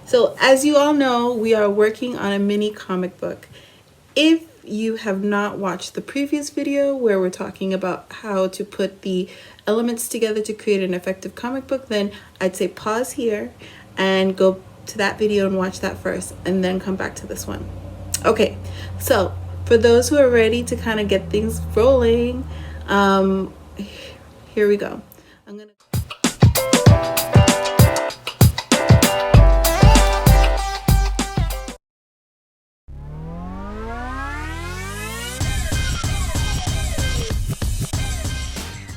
So as you all know, we are working on a mini comic book. If you have not watched the previous video where we're talking about how to put the elements together to create an effective comic book, then I'd say pause here and go to that video and watch that first, and then come back to this one. Okay, so for those who are ready to kind of get things rolling, here we go. I'm gonna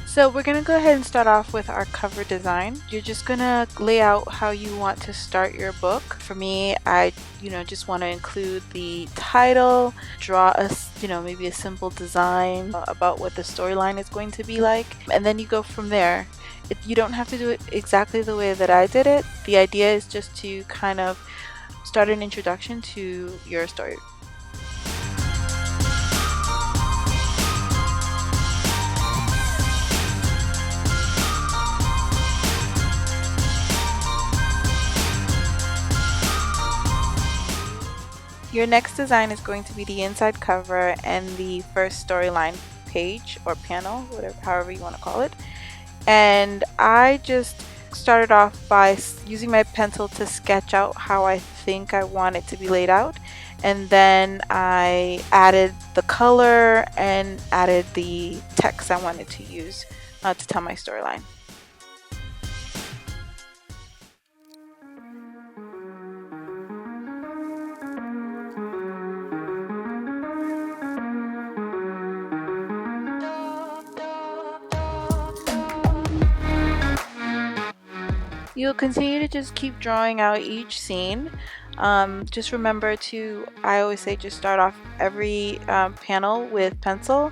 So we're going to go ahead and start off with our cover design. You're just going to lay out how you want to start your book. For me, I just want to include the title, draw maybe a simple design about what the storyline is going to be like, and then you go from there. You don't have to do it exactly the way that I did it. The idea is just to kind of start an introduction to your story. Your next design is going to be the inside cover and the first storyline page or panel, however you want to call it. And I just started off by using my pencil to sketch out how I think I want it to be laid out. And then I added the color and added the text I wanted to use to tell my storyline. You'll continue to just keep drawing out each scene. Just remember I always say, just start off every panel with pencil.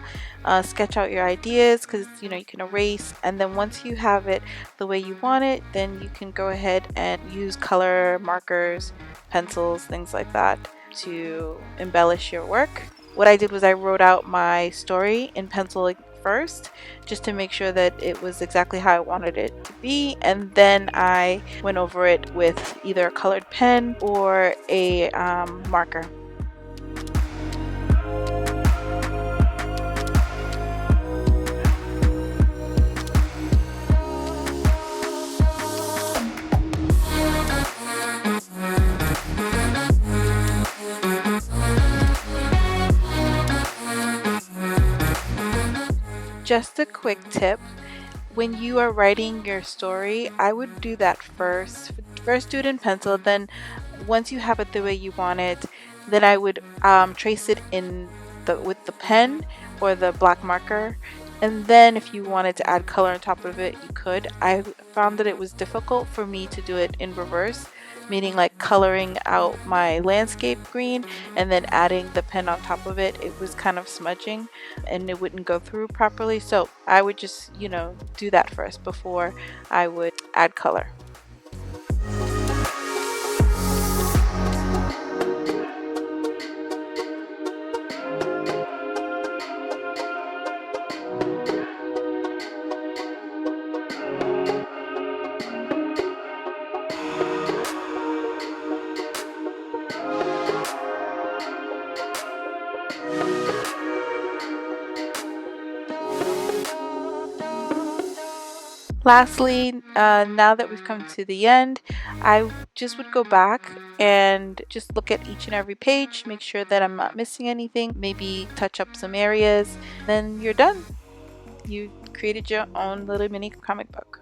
Sketch out your ideas, because you can erase, and then once you have it the way you want it, then you can go ahead and use color, markers, pencils, things like that to embellish your work. What I did was I wrote out my story in pencil first, just to make sure that it was exactly how I wanted it to be, and then I went over it with either a colored pen or a marker. Just a quick tip: when you are writing your story, I would do that first do it in pencil, then once you have it the way you want it, then I would trace it with the pen or the black marker, and then if you wanted to add color on top of it, you could. I found that it was difficult for me to do it in reverse, meaning like coloring out my landscape green and then adding the pen on top of it. It was kind of smudging and it wouldn't go through properly. So I would just, do that first before I would add color. Lastly, now that we've come to the end, I just would go back and just look at each and every page, make sure that I'm not missing anything, maybe touch up some areas, then you're done. You created your own little mini comic book.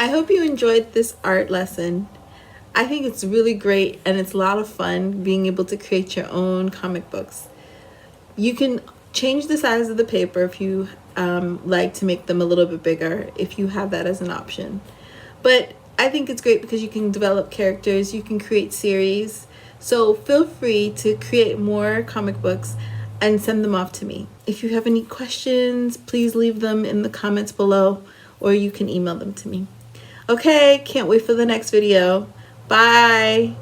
I hope you enjoyed this art lesson. I think it's really great, and it's a lot of fun being able to create your own comic books. You can change the size of the paper if you like to make them a little bit bigger, if you have that as an option. But I think it's great because you can develop characters, you can create series. So feel free to create more comic books. and send them off to me. If you have any questions, please leave them in the comments below, or you can email them to me. Okay, can't wait for the next video. Bye.